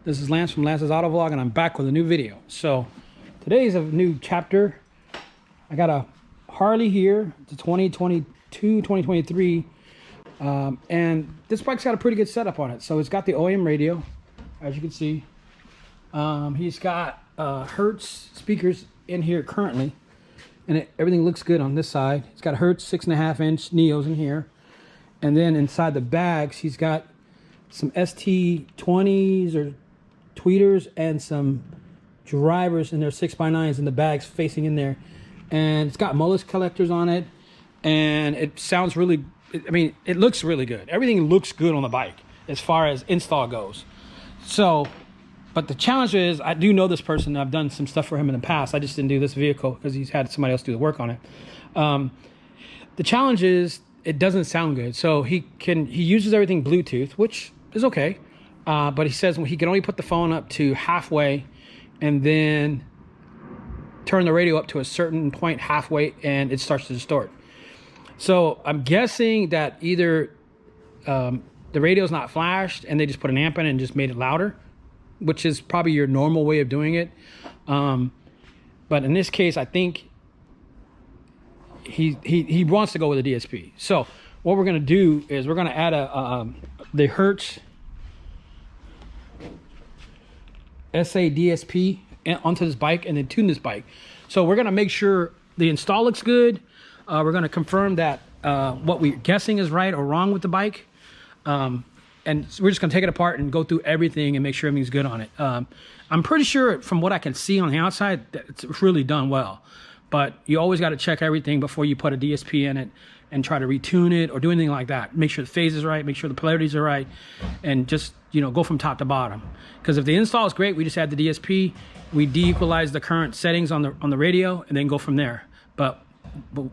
This is Lance from Lance's Auto Vlog, and I'm back with a new video. So today is a new chapter. I got a Harley here. It's a 2022, 2023. And this bike's got a pretty good setup on it. So it's got the OEM radio, as you can see. He's got Hertz speakers in here currently. And everything looks good on this side. He's got Hertz 6.5-inch Neos in here. And then inside the bags, he's got some ST20s or tweeters and some drivers in their 6x9s in the bags facing in there. And it's got mullet collectors on it. And it sounds really, I mean, it looks really good. Everything looks good on the bike as far as install goes. So, but the challenge is, I do know this person. I've done some stuff for him in the past. I just didn't do this vehicle because he's had somebody else do the work on it. The challenge is, it doesn't sound good. So he uses everything Bluetooth, which is okay. But he says he can only put the phone up to halfway and then turn the radio up to a certain point halfway and it starts to distort. So I'm guessing that either the radio's not flashed and they just put an amp in it and just made it louder, which is probably your normal way of doing it. But in this case, I think he wants to go with a DSP. So what we're going to do is we're going to add the Hertz S8 DSP onto this bike and then tune this bike. So we're going to make sure the install looks good. We're going to confirm that what we're guessing is right or wrong with the bike. And we're just going to take it apart and go through everything and make sure everything's good on it. I'm pretty sure from what I can see on the outside that it's really done well. But you always got to check everything before you put a DSP in it and try to retune it or do anything like that. Make sure the phase is right, make sure the polarities are right, and just, you know, go from top to bottom. Because if the install is great, we just add the DSP, we de-equalize the current settings on the radio, and then go from there. But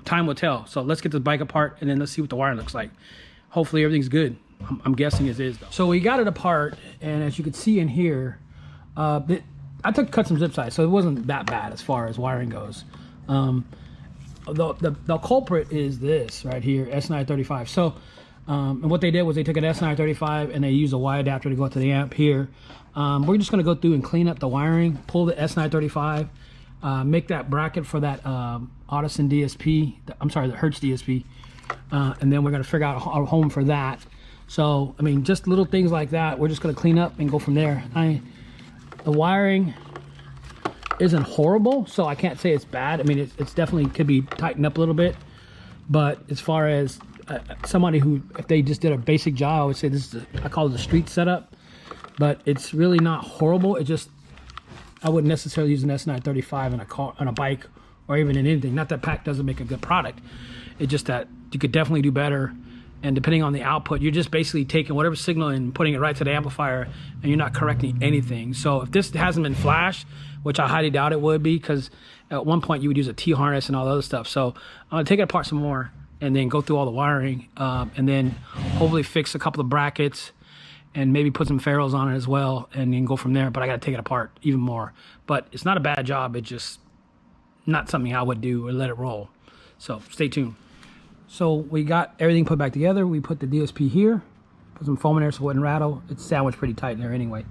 time will tell. So let's get the bike apart, and then let's see what the wire looks like. Hopefully everything's good. I'm guessing it is, though. So we got it apart, and as you can see in here, I cut some zip ties, so it wasn't that bad as far as wiring goes. The culprit is this right here, S935. So and what they did was they took an S935 and they used a Y adapter to go to the amp here. We're just going to go through and clean up the wiring, pull the S935, make that bracket for that Audison DSP, the Hertz DSP, and then we're going to figure out a home for that. So I mean, just little things like that we're just going to clean up and go from there. The wiring isn't horrible, so I can't say it's bad. I mean, it's definitely could be tightened up a little bit, but as far as somebody who, if they just did a basic job, I would say this is I call it a street setup, but it's really not horrible. It just, I wouldn't necessarily use an S935 in a car, on a bike, or even in anything. Not that Pack doesn't make a good product. It's just that you could definitely do better. And depending on the output, you're just basically taking whatever signal and putting it right to the amplifier, and you're not correcting anything. So if this hasn't been flashed, which I highly doubt it would be, because at one point you would use a T-harness and all the other stuff. So I'm gonna take it apart some more and then go through all the wiring, and then hopefully fix a couple of brackets and maybe put some ferrules on it as well, and then go from there. But I gotta take it apart even more. But it's not a bad job, it's just not something I would do or let it roll. So stay tuned. So we got everything put back together. We put the DSP here, put some foam in there so it wouldn't rattle. It's sandwiched pretty tight in there anyway.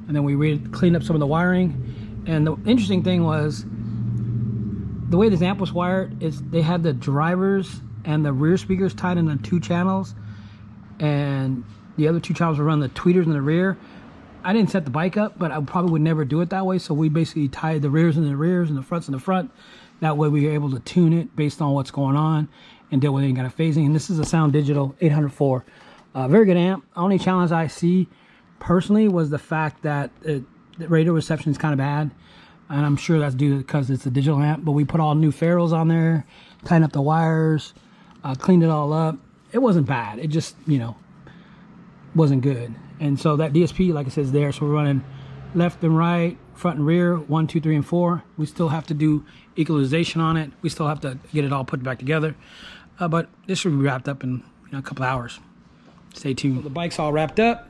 And then we cleaned up some of the wiring. And the interesting thing was, the way this amp was wired is they had the drivers and the rear speakers tied into 2 channels, and the other 2 channels were run the tweeters in the rear. I didn't set the bike up, but I probably would never do it that way. So we basically tied the rears in the rears and the fronts in the front. That way we were able to tune it based on what's going on and deal with any kind of phasing. And this is a Sound Digital 804. Very good amp. Only challenge I see personally was the fact that the radio reception is kind of bad. And I'm sure that's due because it's a digital amp. But we put all new ferrules on there, tightened up the wires, cleaned it all up. It wasn't bad. It just, you know, wasn't good. And so that DSP, like I said, is there. So we're running left and right, front and rear, 1, 2, 3, and 4. We still have to do equalization on it. We still have to get it all put back together. But this should be wrapped up in a couple hours. Stay tuned. So the bike's all wrapped up.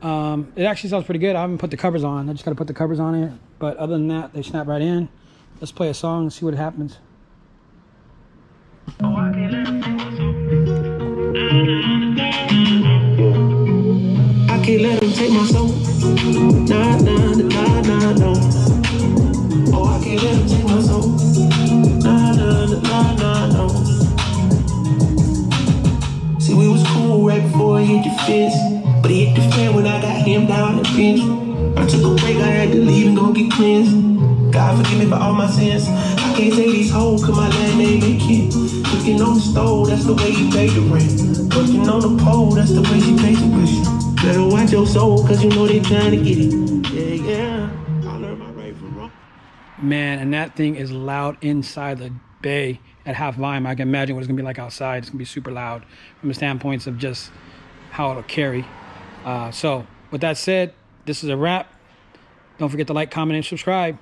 It actually sounds pretty good. I haven't put the covers on. I just got to put the covers on it. But other than that, they snap right in. Let's play a song and see what happens. I can't let them take my soul. Nah, nah, nah, nah, no. Oh, I can't let him take my soul. Nah, nah, nah, nah, no. See, we was cool right before he hit the fence, but he hit the fan when I got him down the bench. I took a break, I had to leave and go get cleansed. God forgive me for all my sins. I can't say these hoes, cause my last name ain't Kent. Cooking on the stove, that's the way you pay the rent. Working on the pole, that's the way she pays the rent. Better watch your soul, cause you know they trying to get it. Yeah, yeah. I learned my right from wrong. Man, and that thing is loud inside the bay at half volume. I can imagine what it's gonna be like outside. It's gonna be super loud from the standpoints of just how it'll carry. So with that said, this is a wrap. Don't forget to like, comment, and subscribe.